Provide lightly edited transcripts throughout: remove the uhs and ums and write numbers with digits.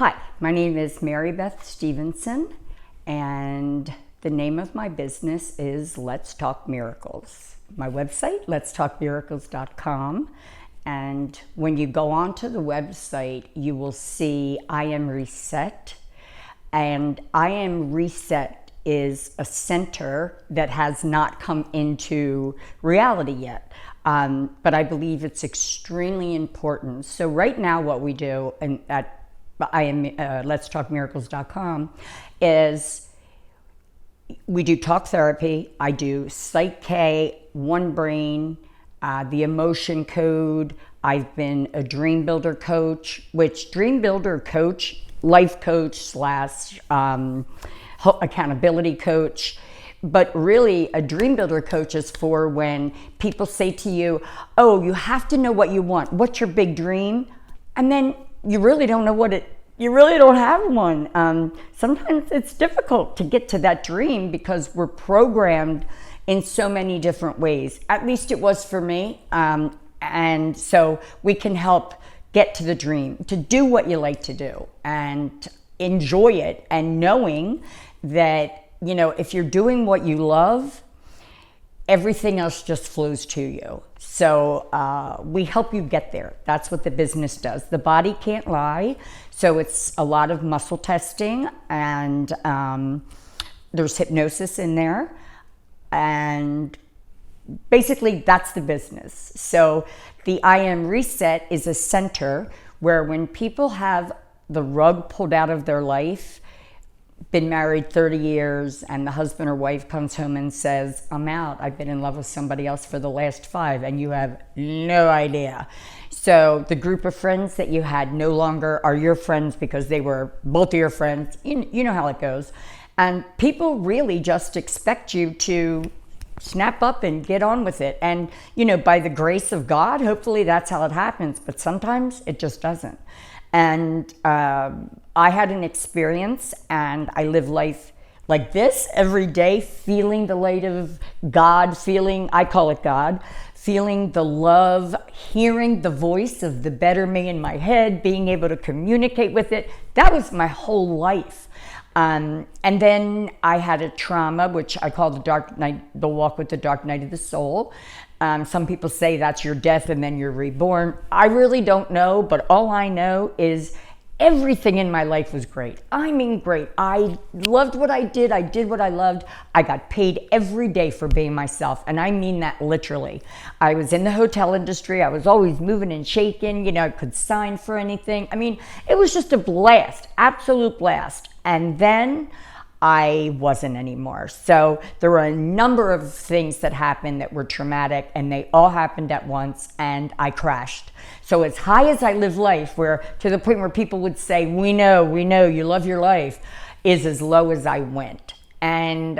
Hi, my name is Mary Beth Stevenson, and the name of my business is Let's Talk Miracles. My website, letstalkmiracles.com, and when you go onto the website, you will see I Am Reset, and I Am Reset is a center that has not come into reality yet. But I believe it's extremely important. So right now what we do at letstalkmiracles.com is we do talk therapy. I do Psych K, One Brain, the Emotion Code. I've been a Dream Builder coach, which Dream Builder coach, life coach slash accountability coach. But really, a Dream Builder coach is for when people say to you, oh, you have to know what you want. What's your big dream? And then you really don't know you really don't have one. Sometimes it's difficult to get to that dream because we're programmed in so many different ways. At least it was for me. And so we can help get to the dream, to do what you like to do and enjoy it, and knowing that, you know, if you're doing what you love, everything else just flows to you. So we help you get there. That's what the business does. The body can't lie. So it's a lot of muscle testing, and there's hypnosis in there. And basically that's the business. So the I Am Reset is a center where when people have the rug pulled out of their life, been married 30 years, and the husband or wife comes home and says, I'm out. I've been in love with somebody else for the last 5, and you have no idea. So the group of friends that you had no longer are your friends because they were both of your friends. You know how it goes. And people really just expect you to snap up and get on with it. And, you know, by the grace of God, hopefully that's how it happens. But sometimes it just doesn't. And I had an experience, and I live life like this every day, feeling the light of God, I call it God, feeling the love, hearing the voice of the better me in my head, being able to communicate with it. That was my whole life. And then I had a trauma, which I call the walk with the dark night of the soul. Some people say that's your death and then you're reborn. I really don't know, but all I know is everything in my life was great. I mean, great. I loved what I did. I did what I loved. I got paid every day for being myself. And I mean that literally. I was in the hotel industry. I was always moving and shaking. You know, I could sign for anything. I mean, it was just a blast, absolute blast. And then I wasn't anymore. So there were a number of things that happened that were traumatic, and they all happened at once, and I crashed. So as high as I live life, where to the point where people would say, we know, you love your life, is as low as I went. And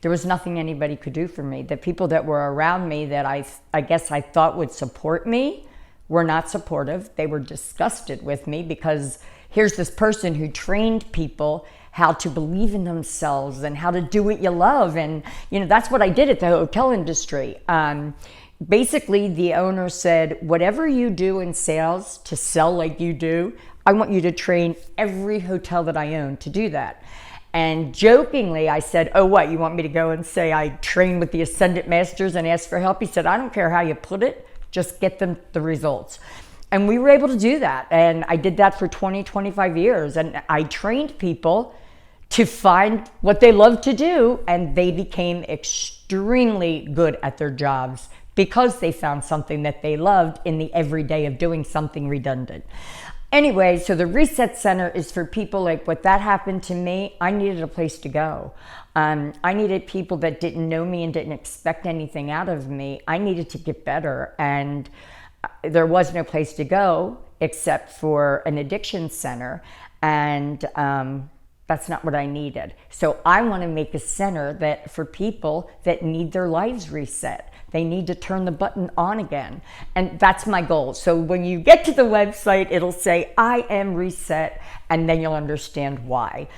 there was nothing anybody could do for me. The people that were around me that I guess I thought would support me were not supportive. They were disgusted with me because here's this person who trained people how to believe in themselves and how to do what you love. And, you know, that's what I did at the hotel industry. Basically, the owner said, whatever you do in sales to sell like you do, I want you to train every hotel that I own to do that. And jokingly, I said, oh, what, you want me to go and say I train with the Ascendant Masters and ask for help? He said, I don't care how you put it, just get them the results. And we were able to do that. And I did that for 20, 25 years. And I trained people to find what they love to do, and they became extremely good at their jobs because they found something that they loved in the everyday of doing something redundant. Anyway, so the Reset Center is for people like what that happened to me. I needed a place to go. I needed people that didn't know me and didn't expect anything out of me. I needed to get better, and there was no place to go except for an addiction center, and that's not what I needed. So I want to make a center that for people that need their lives reset. They need to turn the button on again. And that's my goal. So when you get to the website, it'll say, I am reset, and then you'll understand why.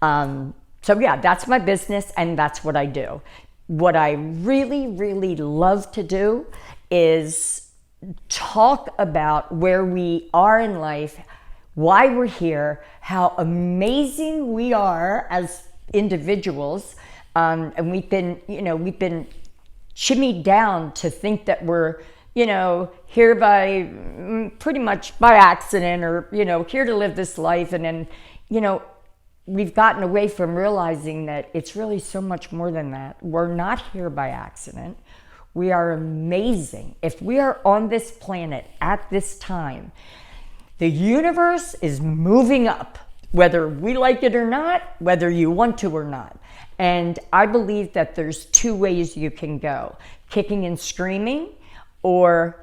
So yeah, that's my business, and that's what I do. What I really, really love to do is talk about where we are in life, why we're here, how amazing we are as individuals. And we've been shimmied down to think that we're, here by pretty much by accident, or, here to live this life. And then, we've gotten away from realizing that it's really so much more than that. We're not here by accident. We are amazing. If we are on this planet at this time, the universe is moving up, whether we like it or not, whether you want to or not. And I believe that there's two ways you can go: kicking and screaming, or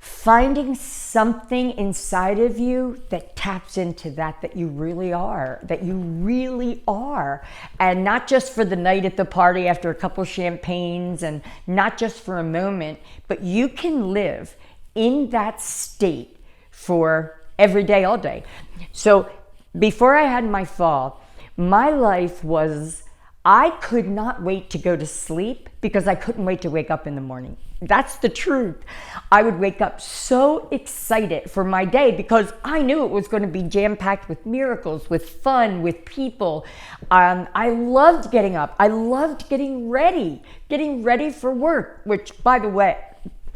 finding something inside of you that taps into that you really are, And not just for the night at the party after a couple champagnes, and not just for a moment, but you can live in that state for every day, all day. So before I had my fall, my life was, I could not wait to go to sleep because I couldn't wait to wake up in the morning. That's the truth. I would wake up so excited for my day because I knew it was going to be jam-packed with miracles, with fun, with people. I loved getting up. I loved getting ready for work, which, by the way,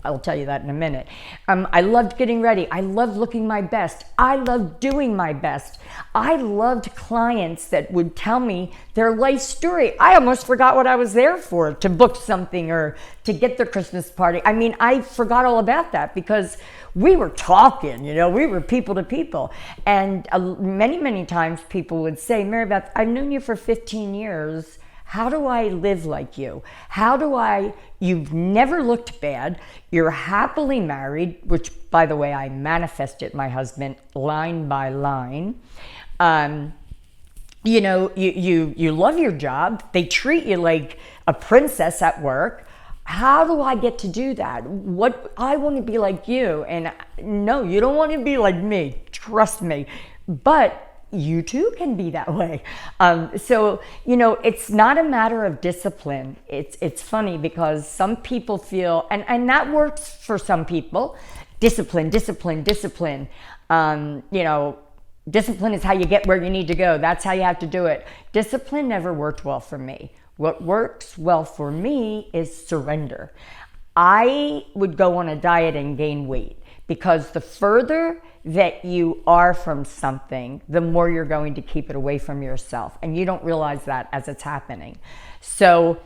I'll tell you that in a minute. I loved getting ready. I loved looking my best. I loved doing my best. I loved clients that would tell me their life story. I almost forgot what I was there for, to book something or to get their Christmas party. I mean, I forgot all about that because we were talking, we were people to people. And many, many times people would say, Mary Beth, I've known you for 15 years. How do I live like you? You've never looked bad. You're happily married, which, by the way, I manifested my husband line by line. You love your job. They treat you like a princess at work. How do I get to do that? I want to be like you. And no, you don't want to be like me. Trust me. But you too can be that way. So it's not a matter of discipline. It's funny because some people feel, and that works for some people, discipline. Discipline is how you get where you need to go. That's how you have to do it. Discipline never worked well for me. What works well for me is surrender. I would go on a diet and gain weight because the further that you are from something, the more you're going to keep it away from yourself. And you don't realize that as it's happening. So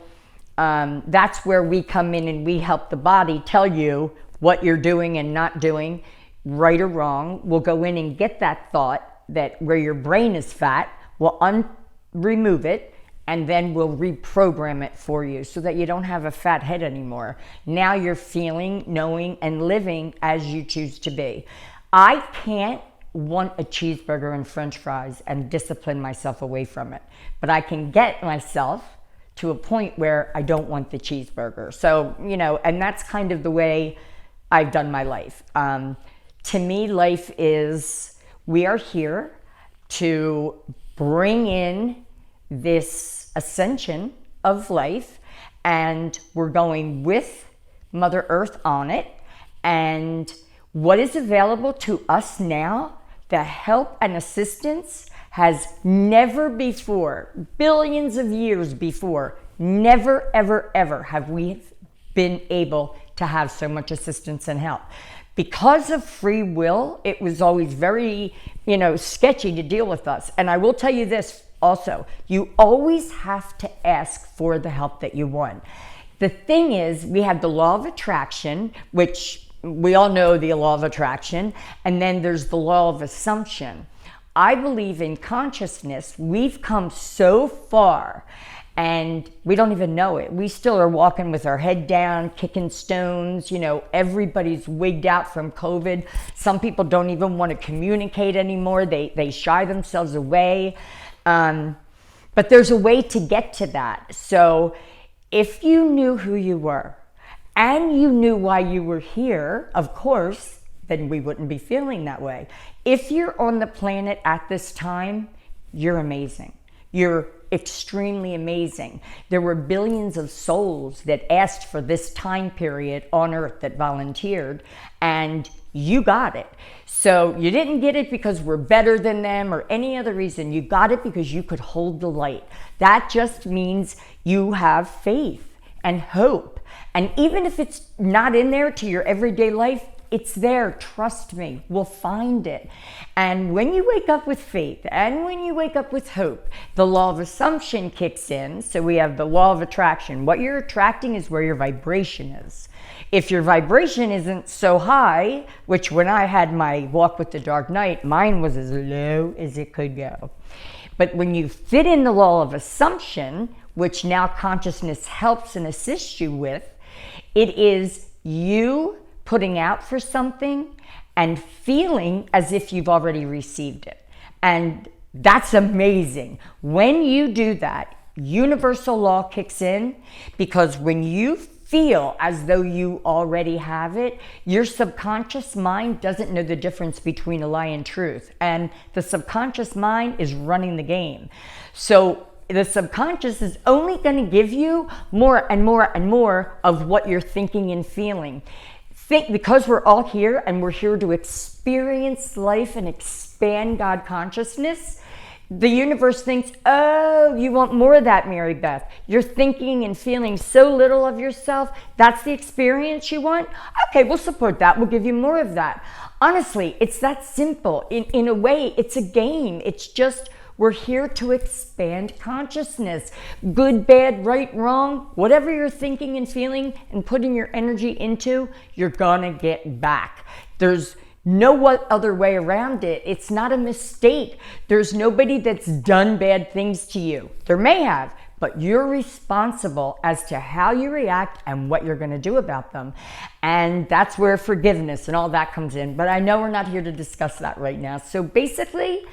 that's where we come in and we help the body tell you what you're doing and not doing, right or wrong. We'll go in and get that thought that where your brain is fat, we'll remove it, and then we'll reprogram it for you so that you don't have a fat head anymore. Now you're feeling, knowing, and living as you choose to be. I can't want a cheeseburger and French fries and discipline myself away from it. But I can get myself to a point where I don't want the cheeseburger. So, and that's kind of the way I've done my life. To me, life is, we are here to bring in this ascension of life, and we're going with Mother Earth on it. And what is available to us now, the help and assistance, has never before, billions of years before, never, ever, ever have we been able to have so much assistance and help. Because of free will, it was always very, sketchy to deal with us. And I will tell you this also, you always have to ask for the help that you want. The thing is, we have the law of attraction, which we all know the law of attraction, and then there's the law of assumption. I believe in consciousness, we've come so far and we don't even know it. We still are walking with our head down, kicking stones. Everybody's wigged out from COVID. Some people don't even want to communicate anymore. They shy themselves away. But there's a way to get to that. So if you knew who you were and you knew why you were here, of course, then we wouldn't be feeling that way. If you're on the planet at this time, you're amazing. You're extremely amazing. There were billions of souls that asked for this time period on Earth that volunteered, and you got it. So you didn't get it because we're better than them or any other reason. You got it because you could hold the light. That just means you have faith and hope. And even if it's not in there to your everyday life, it's there. Trust me, we'll find it. And when you wake up with faith and when you wake up with hope, the law of assumption kicks in. So we have the law of attraction. What you're attracting is where your vibration is. If your vibration isn't so high, which when I had my walk with the dark night, mine was as low as it could go. But when you fit in the law of assumption, which now consciousness helps and assists you with, it is you putting out for something and feeling as if you've already received it. And that's amazing. When you do that, universal law kicks in, because when you feel as though you already have it, your subconscious mind doesn't know the difference between a lie and truth. And the subconscious mind is running the game. So the subconscious is only going to give you more and more and more of what you're thinking and feeling. Because we're all here and we're here to experience life and expand God consciousness, the universe thinks, oh, you want more of that, Mary Beth. You're thinking and feeling so little of yourself. That's the experience you want? Okay, we'll support that. We'll give you more of that. Honestly, it's that simple. In a way, it's a game. It's just, we're here to expand consciousness. Good, bad, right, wrong, whatever you're thinking and feeling and putting your energy into, you're gonna get back. There's no other way around it. It's not a mistake. There's nobody that's done bad things to you. There may have, but you're responsible as to how you react and what you're going to do about them. And that's where forgiveness and all that comes in. But I know we're not here to discuss that right now. So basically,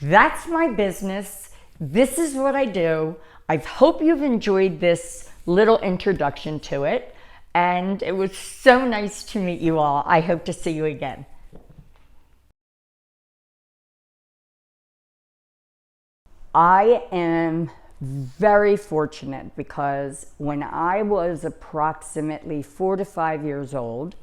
that's my business. This is what I do. I hope you've enjoyed this little introduction to it. And it was so nice to meet you all. I hope to see you again. I am very fortunate because when I was approximately 4 to 5 years old,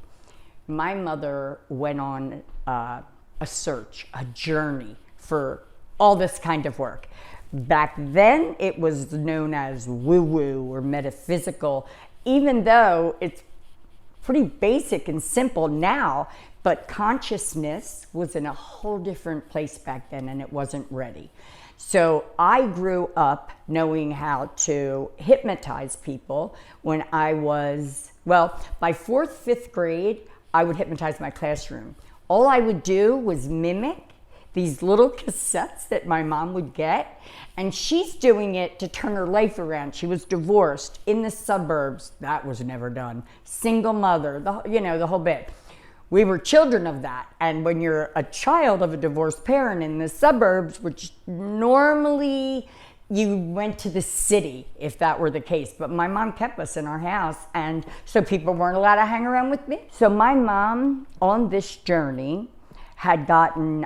my mother went on a search, a journey for all this kind of work. Back then, it was known as woo-woo or metaphysical, even though it's pretty basic and simple now, but consciousness was in a whole different place back then and it wasn't ready. So I grew up knowing how to hypnotize people when I was, well, by 4th, 5th grade, I would hypnotize my classroom. All I would do was mimic these little cassettes that my mom would get, and she's doing it to turn her life around. She was divorced in the suburbs. That was never done. Single mother, the whole bit. We were children of that. And when you're a child of a divorced parent in the suburbs, which normally you went to the city if that were the case, but my mom kept us in our house, and so people weren't allowed to hang around with me. So my mom, on this journey, had gotten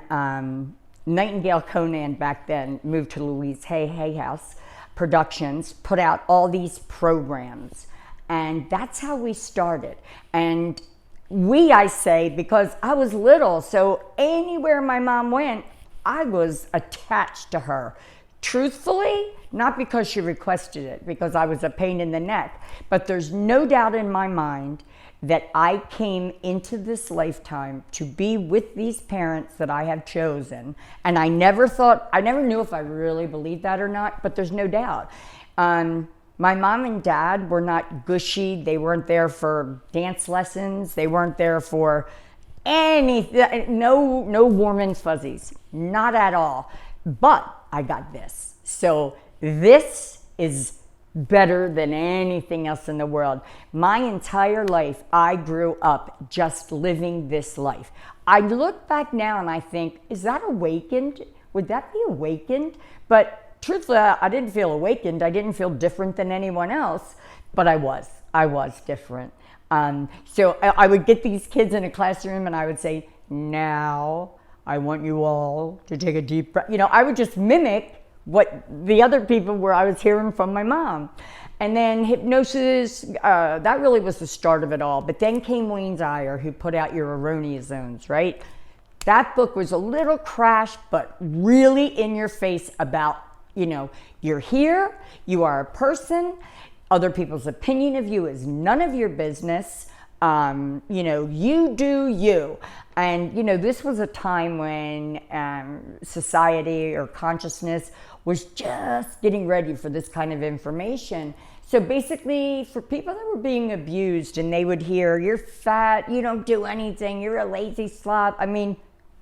Nightingale Conan back then, moved to Louise Hay House Productions, put out all these programs. And that's how we started. And I say, because I was little, so anywhere my mom went, I was attached to her. Truthfully, not because she requested it, because I was a pain in the neck, but there's no doubt in my mind that I came into this lifetime to be with these parents that I have chosen. And I never knew if I really believed that or not, but there's no doubt. My mom and dad were not gushy. They weren't there for dance lessons. They weren't there for anything, no warm and fuzzies, not at all. But I got this. So this is better than anything else in the world. My entire life, I grew up just living this life. I look back now and I think, is that awakened? Would that be awakened? But truthfully, I didn't feel awakened. I didn't feel different than anyone else, but I was different. So I would get these kids in a classroom and I would say, now I want you all to take a deep breath. I would just mimic what the other people were I was hearing from my mom. And then hypnosis, that really was the start of it all. But then came Wayne Dyer, who put out Your Erroneous Zones, right? That book was a little crash, but really in your face about, you're here, you are a person, other people's opinion of you is none of your business. You do you. And, this was a time when society or consciousness was just getting ready for this kind of information. So basically, for people that were being abused and they would hear, you're fat, you don't do anything, you're a lazy slob. I mean,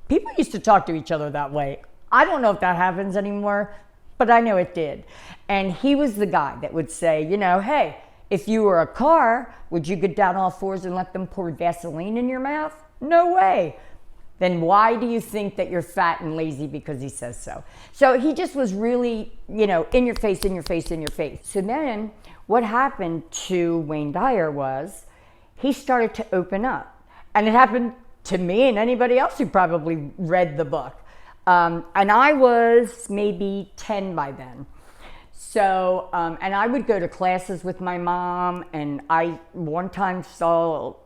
people used to talk to each other that way. I don't know if that happens anymore, but I know it did. And he was the guy that would say, hey, if you were a car, would you get down all fours and let them pour Vaseline in your mouth? No way. Then why do you think that you're fat and lazy because he says so? So he just was really, in your face, in your face, in your face. So then what happened to Wayne Dyer was he started to open up. And it happened to me and anybody else who probably read the book. And I was maybe 10 by then. So, and I would go to classes with my mom, and I one time saw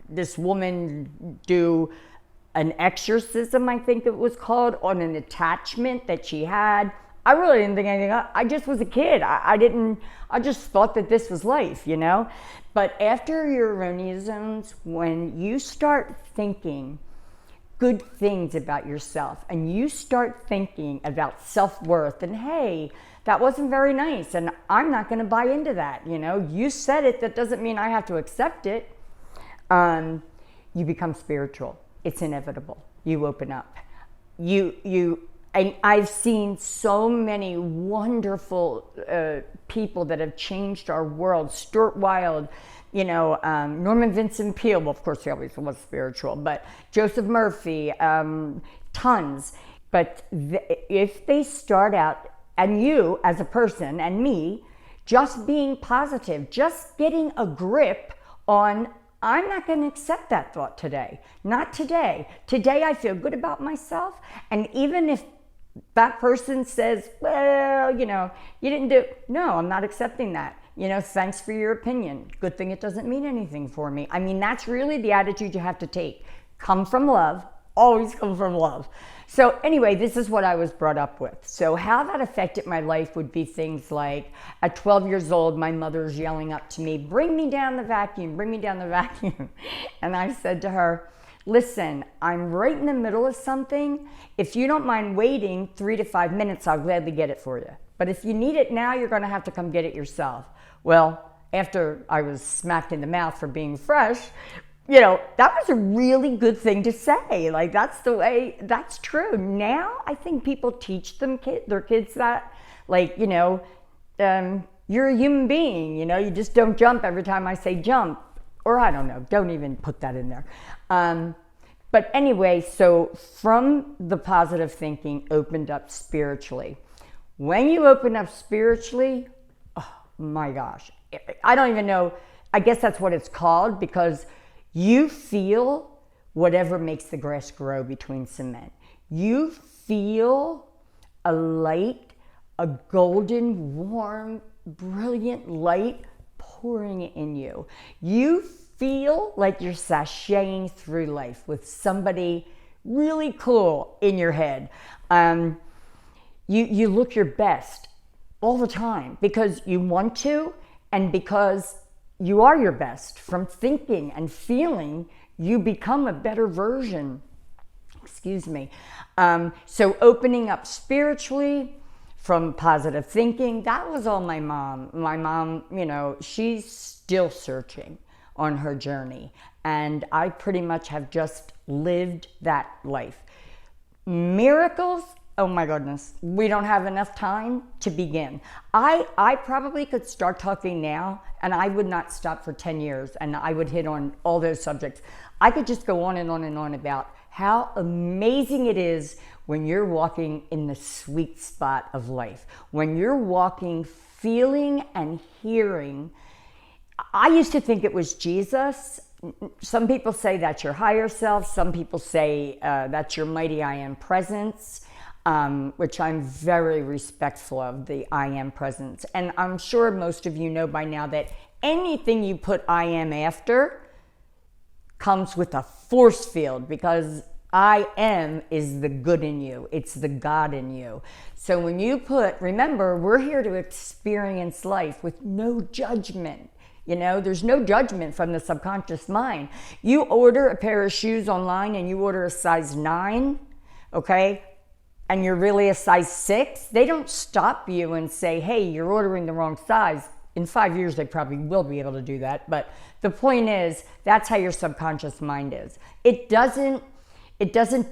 this woman do an exorcism, I think it was called, on an attachment that she had. I really didn't think anything of it. I just was a kid. I just thought that this was life, But after your erroneous zones, when you start thinking good things about yourself and you start thinking about self-worth and, hey, that wasn't very nice and I'm not going to buy into that, you said it, that doesn't mean I have to accept it. You become spiritual. It's inevitable. You open up. And I've seen so many wonderful people that have changed our world. Stuart Wilde, Norman Vincent Peale, well, of course he always was spiritual, but Joseph Murphy, tons. But if they start out, and you as a person and me, just being positive, just getting a grip on, I'm not going to accept that thought today. Not today. Today I feel good about myself. And even if that person says, well, you didn't do, no, I'm not accepting that. Thanks for your opinion. Good thing it doesn't mean anything for me. I mean, that's really the attitude you have to take. Come from love. Always come from love. So anyway, this is what I was brought up with. So how that affected my life would be things like, at 12 years old, my mother's yelling up to me, bring me down the vacuum, bring me down the vacuum. And I said to her, listen, I'm right in the middle of something. If you don't mind waiting 3 to 5 minutes, I'll gladly get it for you. But if you need it now, you're going to have to come get it yourself. Well, after I was smacked in the mouth for being fresh, that was a really good thing to say. Like, that's the way, that's true. Now, I think people teach their kids that, like, you're a human being, you just don't jump every time I say jump. Or I don't know, don't even put that in there. But anyway, so from the positive thinking opened up spiritually. When you open up spiritually, oh my gosh, I don't even know, I guess that's what it's called, because you feel whatever makes the grass grow between cement. You feel a light, a golden, warm, brilliant light pouring in you. You feel like you're sashaying through life with somebody really cool in your head. You look your best all the time because you want to, and because you are your best. From thinking and feeling, you become a better version. Excuse me. So opening up spiritually from positive thinking, that was all my mom. My mom, she's still searching on her journey. And I pretty much have just lived that life. Miracles, oh my goodness, we don't have enough time to begin. I probably could start talking now and I would not stop for 10 years and I would hit on all those subjects. I could just go on and on and on about how amazing it is when you're walking in the sweet spot of life. When you're walking, feeling and hearing. I used to think it was Jesus. Some people say that's your higher self. Some people say that's your mighty I am presence. which I'm very respectful of, the I am presence. And I'm sure most of you know by now that anything you put I am after comes with a force field, because I am is the good in you. It's the God in you. So when you remember, we're here to experience life with no judgment. You know, there's no judgment from the subconscious mind. You order a pair of shoes online and you order a size 9, okay, and you're really a size 6, they don't stop you and say, hey, you're ordering the wrong size. In 5 years, they probably will be able to do that. But the point is, that's how your subconscious mind is. It doesn't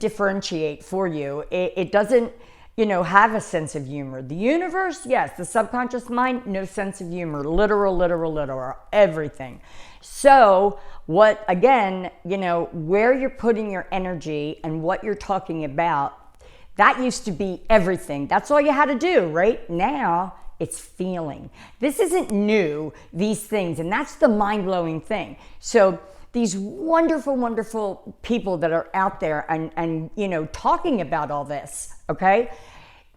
differentiate for you. It doesn't, have a sense of humor. The universe, yes. The subconscious mind, no sense of humor. Literal, everything. So what, again, where you're putting your energy and what you're talking about, that used to be everything. That's all you had to do, right? Now, it's feeling. This isn't new, these things, and that's the mind-blowing thing. So these wonderful, wonderful people that are out there and talking about all this, okay?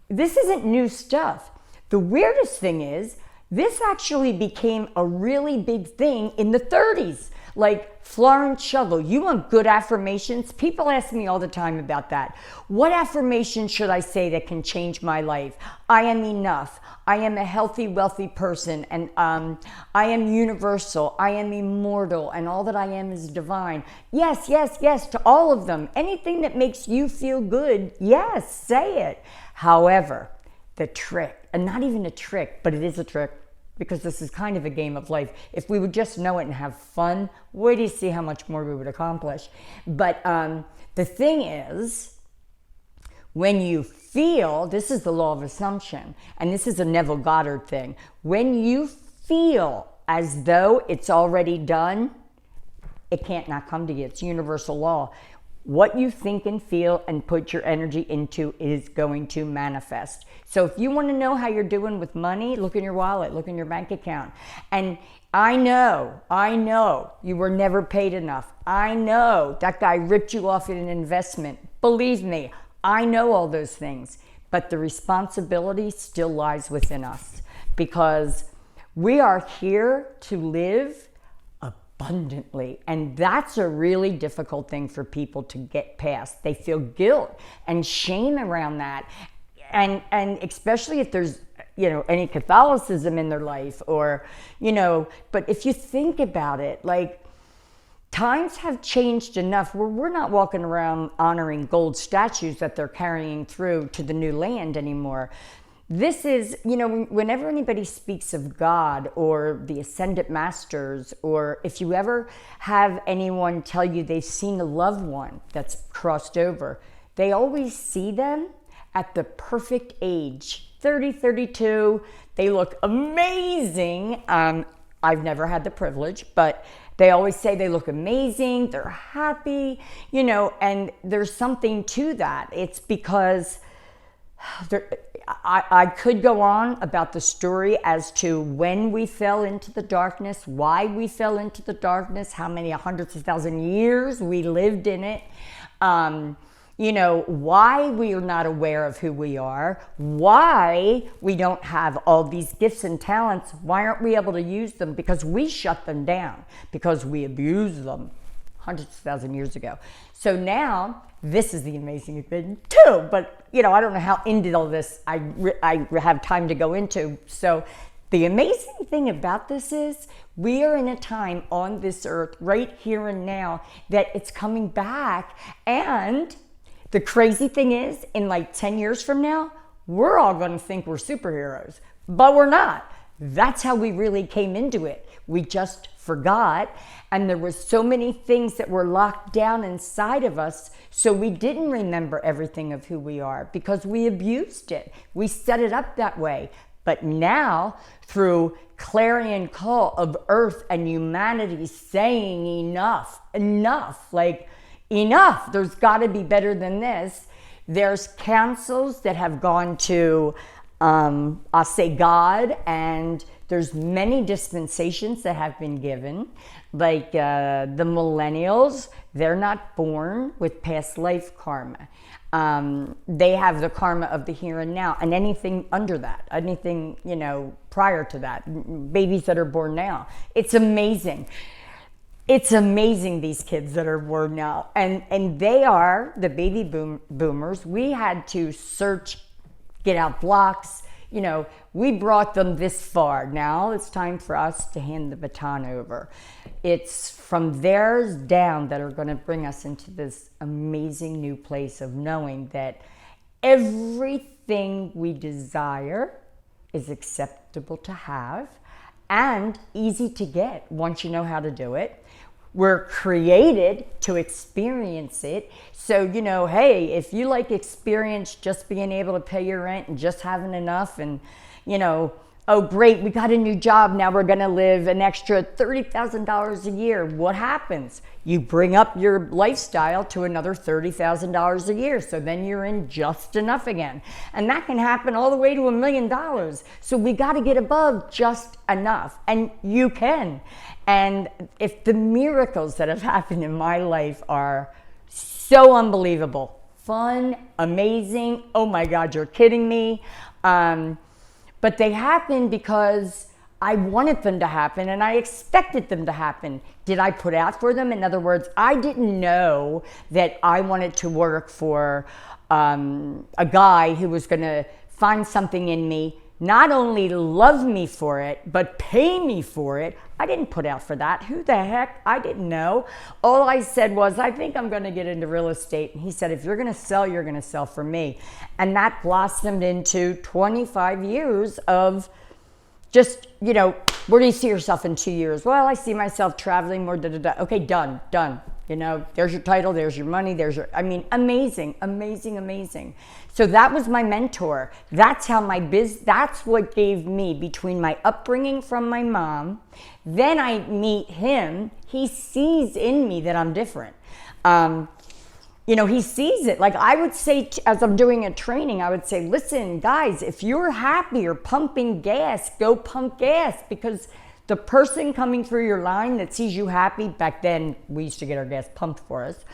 This isn't new stuff. The weirdest thing is, this actually became a really big thing in the 30s. Like Florence Scovel, you want good affirmations? People ask me all the time about that. What affirmation should I say that can change my life? I am enough. I am a healthy, wealthy person, and I am universal. I am immortal, and all that I am is divine. Yes, yes, yes to all of them. Anything that makes you feel good, yes, say it. However, the trick, and not even a trick, but it is a trick, because this is kind of a game of life. If we would just know it and have fun, wait till you see how much more we would accomplish. But the thing is, when you feel, this is the law of assumption, and this is a Neville Goddard thing. When you feel as though it's already done, it can't not come to you. It's universal law. What you think and feel and put your energy into is going to manifest. So if you want to know how you're doing with money, look in your wallet, look in your bank account. And I know you were never paid enough. I know that guy ripped you off in an investment. Believe me, I know all those things. But the responsibility still lies within us, because we are here to live abundantly, and that's a really difficult thing for people to get past. They feel guilt and shame around that, and especially if there's any Catholicism in their life, or but if you think about it, like, times have changed enough where we're not walking around honoring gold statues that they're carrying through to the new land anymore. This is, whenever anybody speaks of God or the Ascended Masters, or if you ever have anyone tell you they've seen a loved one that's crossed over, they always see them at the perfect age, 30, 32. They look amazing. I've never had the privilege, but they always say they look amazing, they're happy, and there's something to that. It's because I could go on about the story as to when we fell into the darkness, why we fell into the darkness, how many hundreds of thousand years we lived in it, why we are not aware of who we are, why we don't have all these gifts and talents, why aren't we able to use them? Because we shut them down, because we abused them hundreds of thousand years ago. So now, this is the amazing thing too, but I don't know how into all this I have time to go into. So the amazing thing about this is, we are in a time on this earth right here and now that it's coming back. And the crazy thing is, in like 10 years from now, we're all going to think we're superheroes, but we're not. That's how we really came into it. We just forgot, and there were so many things that were locked down inside of us, so we didn't remember everything of who we are because we abused it. We set it up that way. But now, through clarion call of earth and humanity saying enough, like enough, there's got to be better than this. There's councils that have gone to I'll say God, and there's many dispensations that have been given, like the millennials, they're not born with past life karma. They have the karma of the here and now, and anything under that, anything, prior to that, babies that are born now. It's amazing. It's amazing, these kids that are born now. And they are the baby boomers. We had to search, get out blocks. We brought them this far. Now it's time for us to hand the baton over. It's from theirs down that are going to bring us into this amazing new place of knowing that everything we desire is acceptable to have and easy to get once you know how to do it. We're created to experience it. So, hey, if you experience just being able to pay your rent and just having enough and, oh, great, we got a new job. Now we're going to live an extra $30,000 a year. What happens? You bring up your lifestyle to another $30,000 a year. So then you're in just enough again. And that can happen all the way to $1 million. So we got to get above just enough. And you can. And if the miracles that have happened in my life are so unbelievable, fun, amazing, oh my God, you're kidding me. But they happen because I wanted them to happen and I expected them to happen. Did I put out for them? In other words, I didn't know that I wanted to work for a guy who was going to find something in me, not only love me for it, but pay me for it. I didn't put out for that. Who the heck? I didn't know. All I said was, I think I'm going to get into real estate. And he said, if you're going to sell, you're going to sell for me. And that blossomed into 25 years of just, where do you see yourself in 2 years? Well, I see myself traveling more, Okay, done. There's your title, there's your money, amazing, amazing, amazing. So that was my mentor. That's how that's what gave me, between my upbringing from my mom, then I meet him, he sees in me that I'm different. He sees it. Like I would say, as I'm doing a training, I would say, listen, guys, if you're happy or pumping gas, go pump gas, because the person coming through your line that sees you happy, back then we used to get our gas pumped for us,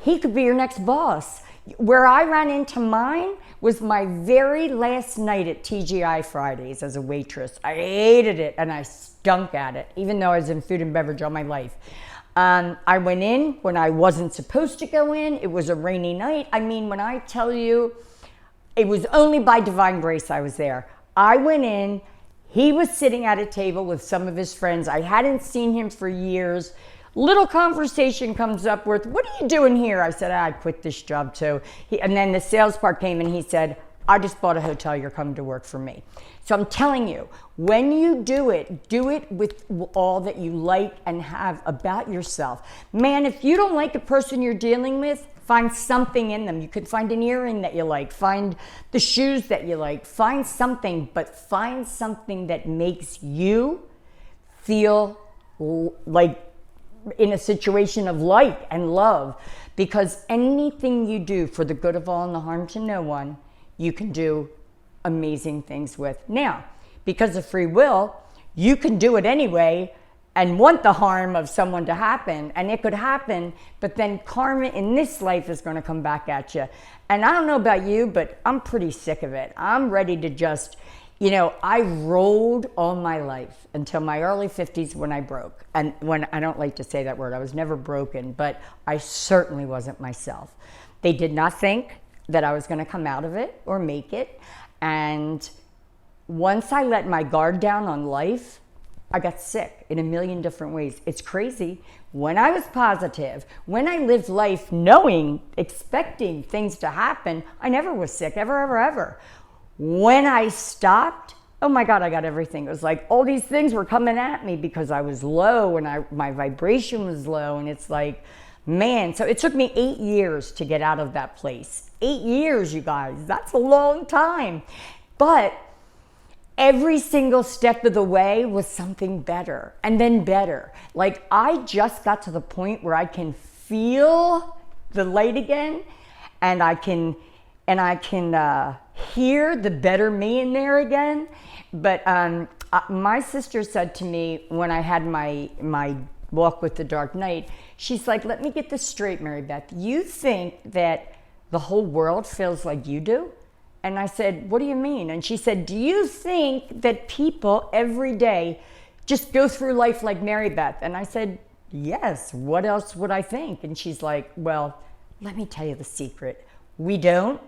he could be your next boss. Where I ran into mine was my very last night at TGI Fridays as a waitress. I hated it and I stunk at it, even though I was in food and beverage all my life. I went in when I wasn't supposed to go in. It was a rainy night. When I tell you, it was only by divine grace I was there. I went in. He was sitting at a table with some of his friends. I hadn't seen him for years. Little conversation comes up with, what are you doing here? I said, I quit this job too. And then the sales part came and he said, I just bought a hotel. You're coming to work for me. So I'm telling you, when you do it with all that you like and have about yourself. Man, if you don't like the person you're dealing with, find something in them. You could find an earring that you like, find the shoes that you like, find something, but find something that makes you feel like in a situation of light and love. Because anything you do for the good of all and the harm to no one, you can do amazing things with. Now, because of free will, you can do it anyway and want the harm of someone to happen, and it could happen, but then karma in this life is going to come back at you. And I don't know about you, but I'm pretty sick of it. I'm ready to just, I rolled all my life until my early 50s when I broke. And when I don't like to say that word, I was never broken, but I certainly wasn't myself. They did not think that I was going to come out of it or make it. And once I let my guard down on life, I got sick in a million different ways. It's crazy. When I was positive, when I lived life knowing, expecting things to happen, I never was sick, ever, ever, ever. When I stopped, oh my God, I got everything. It was like all these things were coming at me because I was low and my vibration was low. And it's like, man, so it took me 8 years to get out of that place. 8 years, you guys, that's a long time. But every single step of the way was something better and then better. Like I just got to the point where I can feel the light again, and I can hear the better me in there again. But my sister said to me when I had my walk with the dark night, she's like, let me get this straight, Mary Beth. You think that the whole world feels like you do? And I said, what do you mean? And she said, do you think that people every day just go through life like Mary Beth? And I said, yes, what else would I think? And she's like, well, let me tell you the secret. We don't,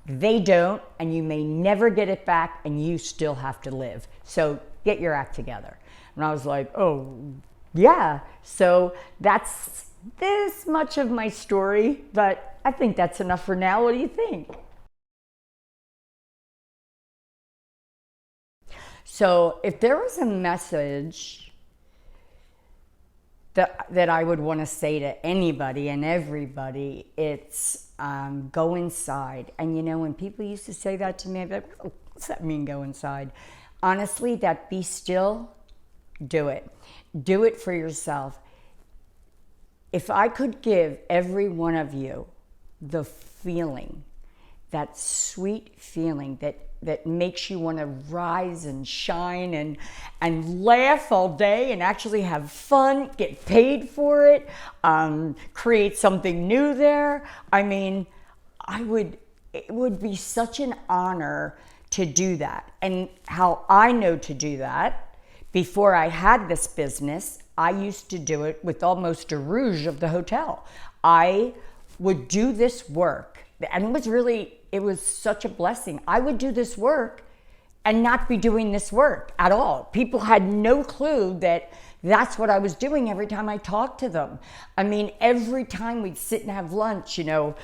they don't, and you may never get it back, and you still have to live. So get your act together. And I was like, oh, yeah. So that's this much of my story, but I think that's enough for now. What do you think? So if there was a message that I would want to say to anybody and everybody, it's go inside. And you know, when people used to say that to me, I'd be like, what's that mean, go inside? Honestly, that be still, do it. Do it for yourself. If I could give every one of you the feeling, that sweet feeling that makes you want to rise and shine and laugh all day and actually have fun, get paid for it, create something new there. I mean, it would be such an honor to do that. And how I know to do that, before I had this business, I used to do it with almost a rouge of the hotel. I would do this work, and it was such a blessing. I would do this work and not be doing this work at all. People had no clue that that's what I was doing every time I talked to them. I mean, every time we'd sit and have lunch, you know,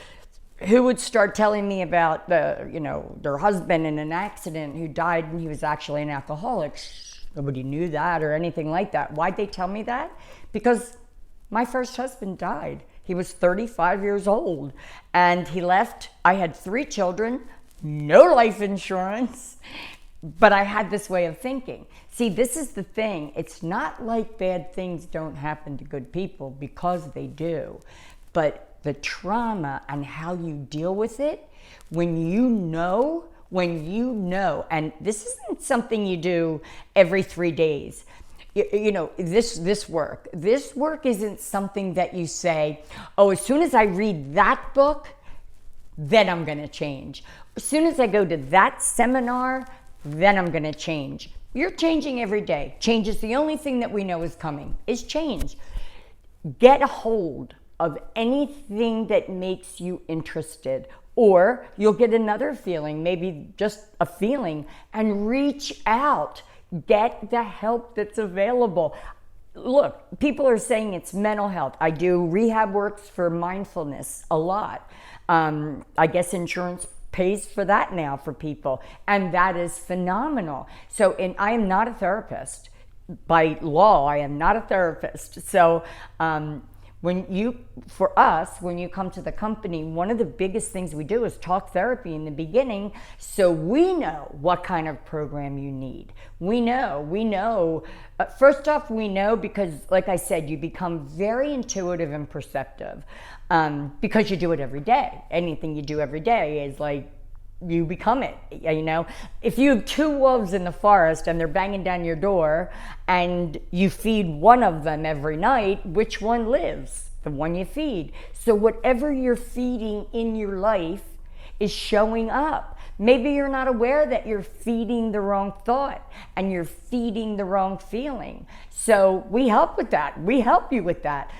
who would start telling me about their husband in an accident who died, and he was actually an alcoholic. Nobody knew that or anything like that. Why'd they tell me that? Because my first husband died. He was 35 years old, and he left. I had 3 children, no life insurance, but I had this way of thinking. See, this is the thing. It's not like bad things don't happen to good people, because they do. But the trauma and how you deal with it, when you know, and this isn't something you do every 3 days. You know, this work isn't something that you say, oh, as soon as I read that book, then I'm going to change. As soon as I go to that seminar, then I'm going to change. You're changing every day. Change is the only thing that we know is coming, is change. Get a hold of anything that makes you interested, or you'll get another feeling, maybe just a feeling, and reach out. Get the help that's available. Look, people are saying it's mental health. I do rehab works for mindfulness a lot. I guess insurance pays for that now for people, and that is phenomenal. So, and I am not a therapist. By law, I am not a therapist. So, when you come to the company, one of the biggest things we do is talk therapy in the beginning, so we know what kind of program you need. We know, first off, we know because, like I said, you become very intuitive and perceptive because you do it every day. Anything you do every day is like, you become it, you know. If you have 2 wolves in the forest and they're banging down your door and you feed one of them every night, which one lives? The one you feed. So whatever you're feeding in your life is showing up. Maybe you're not aware that you're feeding the wrong thought and you're feeding the wrong feeling. So we help with that. We help you with that.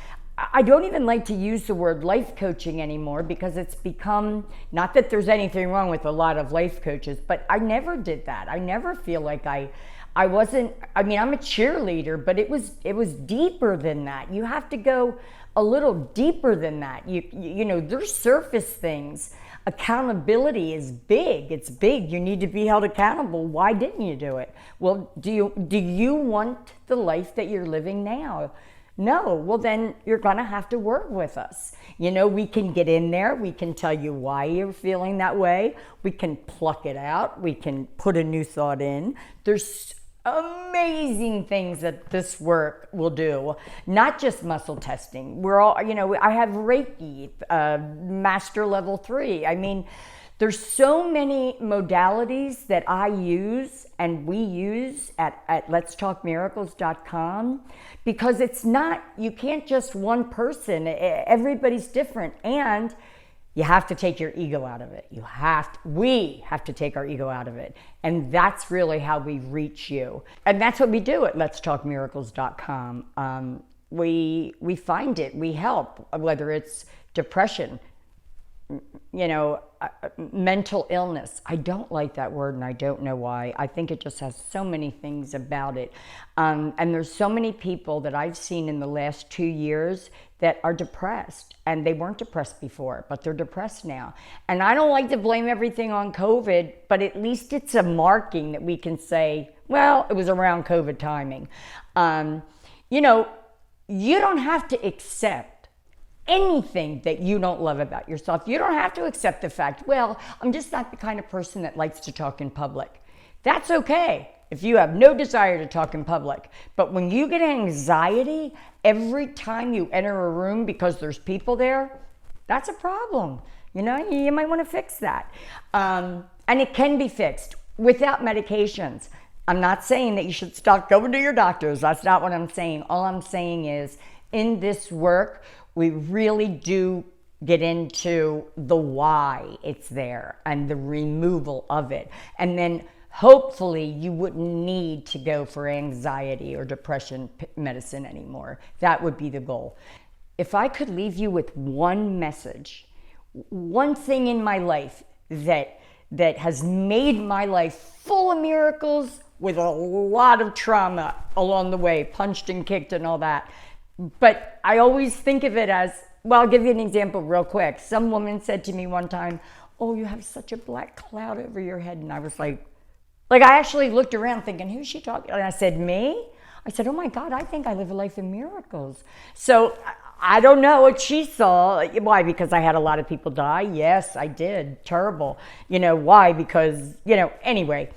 I don't even like to use the word life coaching anymore, because it's become, not that there's anything wrong with a lot of life coaches, but I never did that. I never feel like I wasn't, I mean, I'm a cheerleader, but it was deeper than that. You have to go a little deeper than that. You know, there's surface things. Accountability is big. It's big. You need to be held accountable. Why didn't you do it? Well, do you want the life that you're living now? No, well then you're gonna have to work with us. You know, we can get in there, we can tell you why you're feeling that way, we can pluck it out, we can put a new thought in. There's amazing things that this work will do, not just muscle testing. We're all, you know, I have Reiki, Master Level 3. I mean, there's so many modalities that I use and we use at letstalkmiracles.com, because it's not, you can't just one person, everybody's different, and You have to take your ego out of it. We have to take our ego out of it. And that's really how we reach you. And that's what we do at letstalkmiracles.com. We find it, we help, whether it's depression, mental illness. I don't like that word, and I don't know why. I think it just has so many things about it. And there's so many people that I've seen in the last 2 years that are depressed, and they weren't depressed before, but they're depressed now. And I don't like to blame everything on COVID, but at least it's a marking that we can say, well, it was around COVID timing. You don't have to accept anything that you don't love about yourself. You don't have to accept the fact, well, I'm just not the kind of person that likes to talk in public. That's okay if you have no desire to talk in public. But when you get anxiety every time you enter a room because there's people there, that's a problem. You might want to fix that. And it can be fixed without medications. I'm not saying that you should stop going to your doctors. That's not what I'm saying. All I'm saying is, in this work, we really do get into the why it's there and the removal of it. And then hopefully you wouldn't need to go for anxiety or depression medicine anymore. That would be the goal. If I could leave you with one message, one thing in my life that has made my life full of miracles, with a lot of trauma along the way, punched and kicked and all that. But I always think of it as, well, I'll give you an example real quick. Some woman said to me one time, oh, you have such a black cloud over your head. And I was like I actually looked around thinking, who's she talking? And I said, me? I said, oh my God, I think I live a life of miracles. So I don't know what she saw. Why? Because I had a lot of people die? Yes, I did. Terrible. Why? Because, anyway.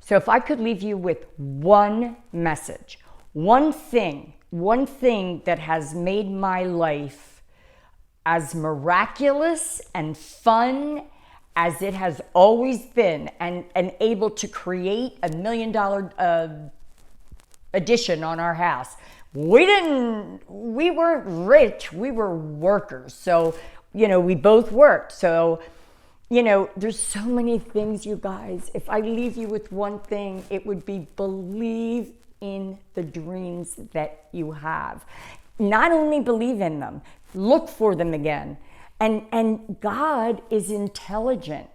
So if I could leave you with one message, one thing that has made my life as miraculous and fun as it has always been, and able to create $1 million addition on our house. We weren't rich, we were workers. So, we both worked. So, there's so many things, you guys. If I leave you with one thing, it would be believe in the dreams that you have. Not only believe in them, look for them again. And God is intelligent.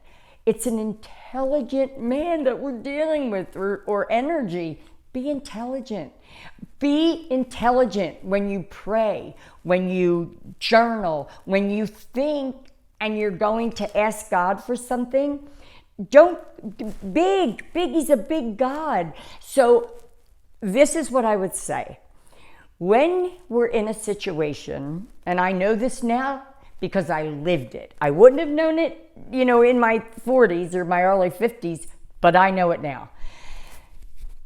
It's an intelligent man that we're dealing with, or energy. Be intelligent. Be intelligent when you pray, when you journal, when you think and you're going to ask God for something. Big, he's a big God. So this is what I would say. When we're in a situation, and I know this now because I lived it. I wouldn't have known it, in my 40s or my early 50s, but I know it now.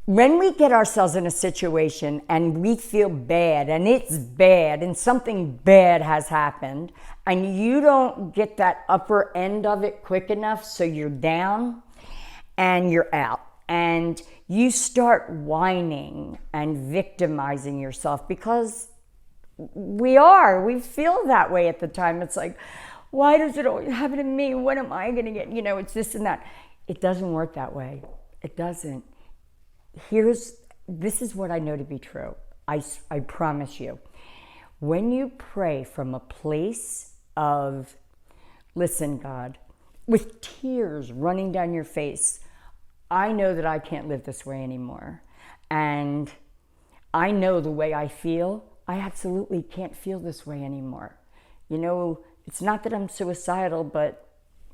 When we get ourselves in a situation and we feel bad, and it's bad, and something bad has happened, and you don't get that upper end of it quick enough, so you're down and you're out, and you start whining and victimizing yourself, because we feel that way at the time. It's like, why does it always happen to me? When am I going to get, it's this and that. It doesn't work that way. It doesn't. This is what I know to be true. I promise you. When you pray from a place of, listen, God, with tears running down your face, I know that I can't live this way anymore. And I know the way I feel, I absolutely can't feel this way anymore. It's not that I'm suicidal, but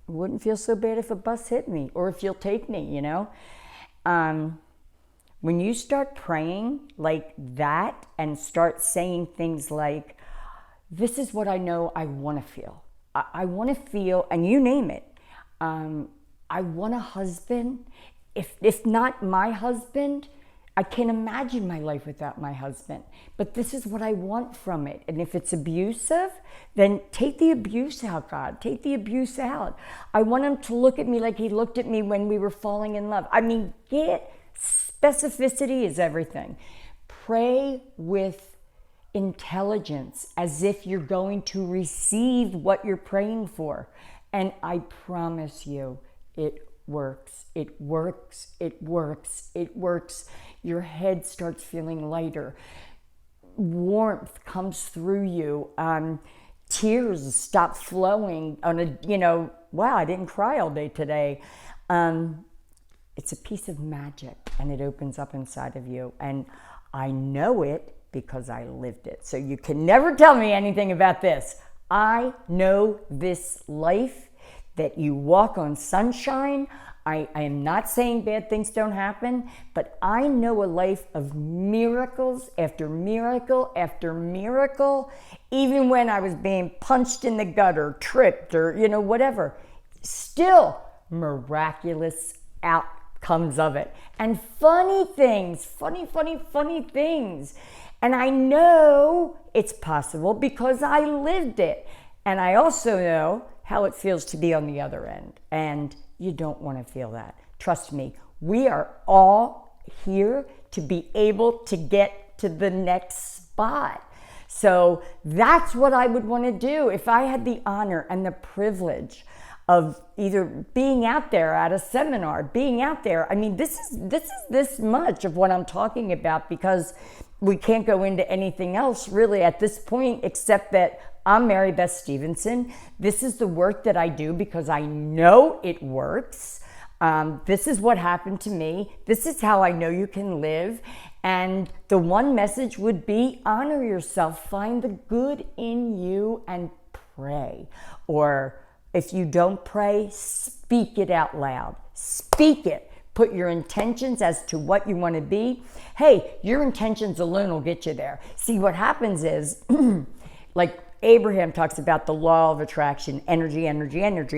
it wouldn't feel so bad if a bus hit me, or if you'll take me, When you start praying like that and start saying things like, this is what I know I want to feel. I want to feel, and you name it. I want a husband. If not my husband, I can't imagine my life without my husband. But this is what I want from it. And if it's abusive, then take the abuse out, God. Take the abuse out. I want him to look at me like he looked at me when we were falling in love. Specificity is everything. Pray with intelligence, as if you're going to receive what you're praying for. And I promise you, it works. It works. It works. It works. Your head starts feeling lighter. Warmth comes through you. Tears stop flowing on a, wow, I didn't cry all day today. It's a piece of magic, and it opens up inside of you. And I know it because I lived it. So you can never tell me anything about this. I know this life, that you walk on sunshine. I am not saying bad things don't happen, but I know a life of miracles after miracle after miracle. Even when I was being punched in the gut or tripped or, whatever, still miraculous outcomes of it. And funny things, funny things. And I know it's possible because I lived it. And I also know how it feels to be on the other end. And you don't want to feel that. Trust me, we are all here to be able to get to the next spot. So that's what I would want to do if I had the honor and the privilege of either being out there at a seminar, being out there. I mean, this is this much of what I'm talking about, because we can't go into anything else really at this point, except that I'm Mary Beth Stevenson. This is the work that I do because I know it works. This is what happened to me. This is how I know you can live. And the one message would be, honor yourself, find the good in you, and pray. Or if you don't pray, speak it out loud. Speak it. Put your intentions as to what you want to be. Hey, your intentions alone will get you there. See, what happens is, like Abraham talks about the law of attraction, energy.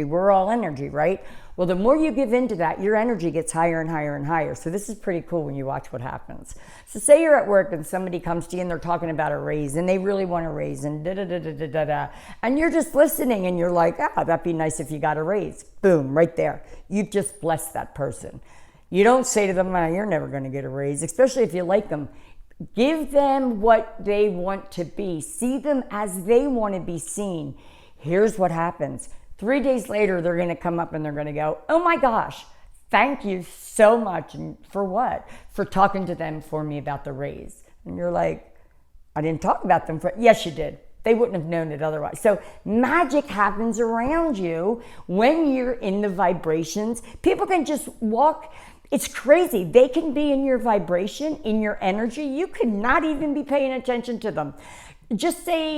We're all energy, right? Well, the more you give into that, your energy gets higher and higher and higher. So this is pretty cool when you watch what happens. So say you're at work and somebody comes to you and they're talking about a raise and they really want a raise and da-da-da-da-da-da. And you're just listening and you're like, that'd be nice if you got a raise. Boom, right there. You've just blessed that person. You don't say to them, you're never going to get a raise, especially if you like them. Give them what they want to be. See them as they want to be seen. Here's what happens. 3 days later, they're going to come up and they're going to go, oh my gosh, thank you so much. And for what? For talking to them for me about the raise. And you're like, I didn't talk about them for, yes, you did. They wouldn't have known it otherwise. So magic happens around you when you're in the vibrations. People can just walk. It's crazy. They can be in your vibration, in your energy. You could not even be paying attention to them. Just say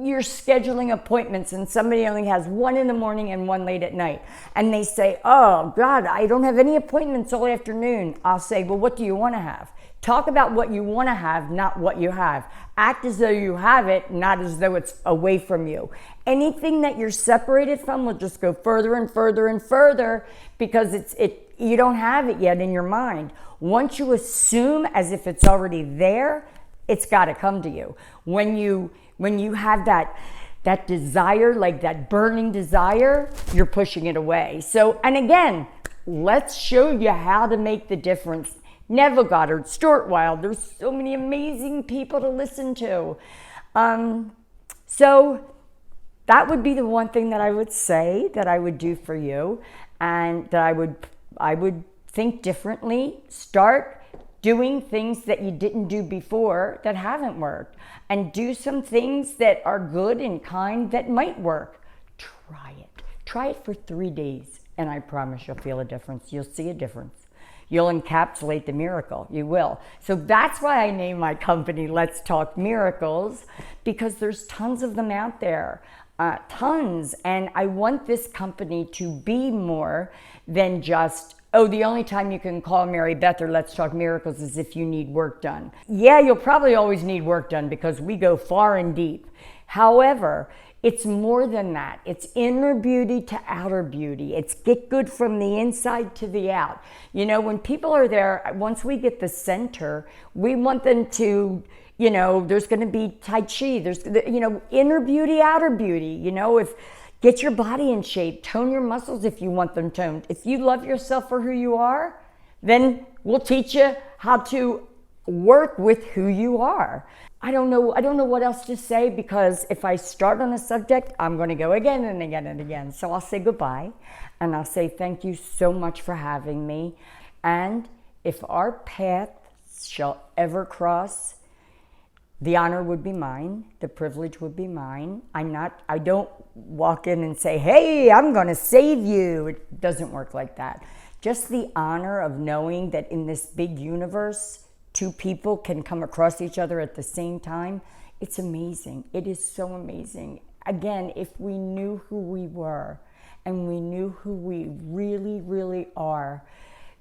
you're scheduling appointments and somebody only has one in the morning and one late at night. And they say, oh God, I don't have any appointments all afternoon. I'll say, well, what do you want to have? Talk about what you want to have, not what you have. Act as though you have it, not as though it's away from you. Anything that you're separated from will just go further and further and further, because you don't have it yet in your mind. Once you assume as if it's already there, it's got to come to you. When you have that desire, like that burning desire, you're pushing it away. So, and again, let's show you how to make the difference. Neville Goddard, Stuart Wilde, there's so many amazing people to listen to. So that would be the one thing that I would say that I would do for you, and that I would think differently. Start doing things that you didn't do before that haven't worked, and do some things that are good and kind that might work. Try it for 3 days, and I promise you'll feel a difference. You'll see a difference. You'll encapsulate the miracle. You will. So that's why I named my company Let's Talk Miracles, because there's tons of them out there. Tons. And I want this company to be more than just, the only time you can call Mary Beth or Let's Talk Miracles is if you need work done. Yeah, you'll probably always need work done because we go far and deep. However, it's more than that. It's inner beauty to outer beauty. It's get good from the inside to the out. When people are there, once we get the center, we want them to, there's going to be Tai Chi. There's, inner beauty, outer beauty. Get your body in shape, tone your muscles if you want them toned. If you love yourself for who you are, then we'll teach you how to work with who you are. I don't know what else to say, because if I start on a subject, I'm going to go again and again and again. So I'll say goodbye, and I'll say thank you so much for having me. And if our paths shall ever cross, the honor would be mine, the privilege would be mine. I don't walk in and say, hey, I'm going to save you. It doesn't work like that. Just the honor of knowing that in this big universe, two people can come across each other at the same time. It's amazing. It is so amazing. Again, if we knew who we were and we knew who we really, really are,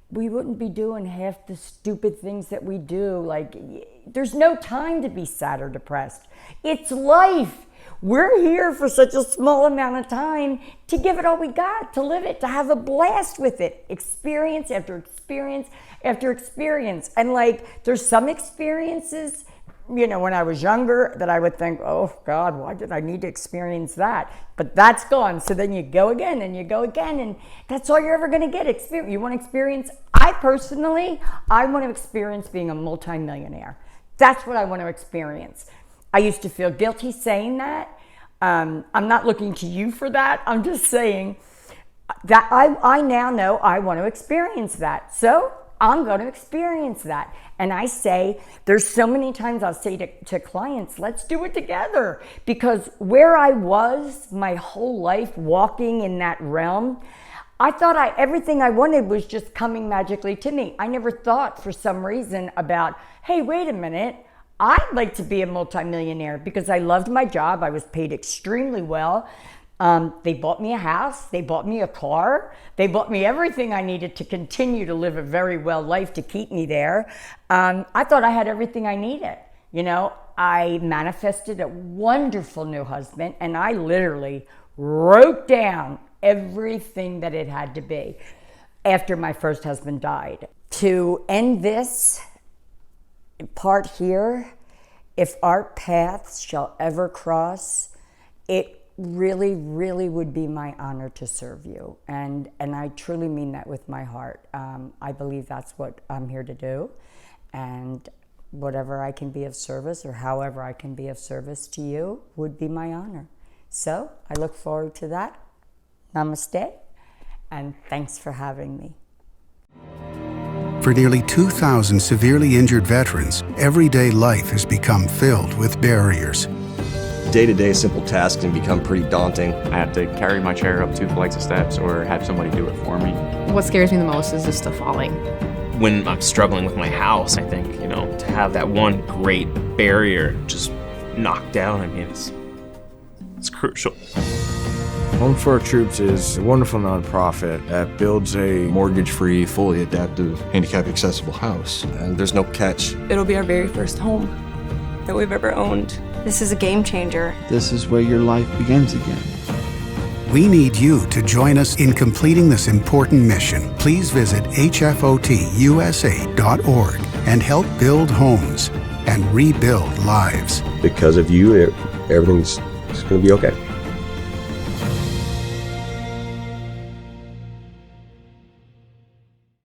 we wouldn't be doing half the stupid things that we do. Like, there's no time to be sad or depressed. It's life. We're here for such a small amount of time to give it all we got, to live it, to have a blast with it. Experience after experience after experience. And like, there's some experiences, when I was younger, that I would think, oh God, why did I need to experience that? But that's gone. So then you go again and you go again, and that's all you're ever going to get. You want to experience? I want to experience being a multimillionaire. That's what I want to experience. I used to feel guilty saying that. I'm not looking to you for that. I'm just saying that I now know I want to experience that. So I'm going to experience that. And I say, there's so many times I'll say to clients, let's do it together. Because where I was my whole life walking in that realm, I thought everything I wanted was just coming magically to me. I never thought for some reason about, hey, wait a minute, I'd like to be a multimillionaire, because I loved my job. I was paid extremely well. They bought me a house, they bought me a car, they bought me everything I needed to continue to live a very well life to keep me there. I thought I had everything I needed. I manifested a wonderful new husband, and I literally wrote down everything that it had to be after my first husband died. To end this part here, if our paths shall ever cross, it really, really would be my honor to serve you. And I truly mean that with my heart. I believe that's what I'm here to do. And whatever I can be of service, or however I can be of service to you, would be my honor. So I look forward to that. Namaste, and thanks for having me. For nearly 2,000 severely injured veterans, everyday life has become filled with barriers. Day-to-day simple tasks can become pretty daunting. I have to carry my chair up 2 flights of steps or have somebody do it for me. What scares me the most is just the falling. When I'm struggling with my house, I think, to have that one great barrier just knocked down, it's crucial. Home for Our Troops is a wonderful nonprofit that builds a Mortgage-free, fully adaptive, handicap-accessible house. And there's no catch. It'll be our very first home that we've ever owned. This is a game changer. This is where your life begins again. We need you to join us in completing this important mission. Please visit hfotusa.org and help build homes and rebuild lives. Because of you, everything's going to be okay.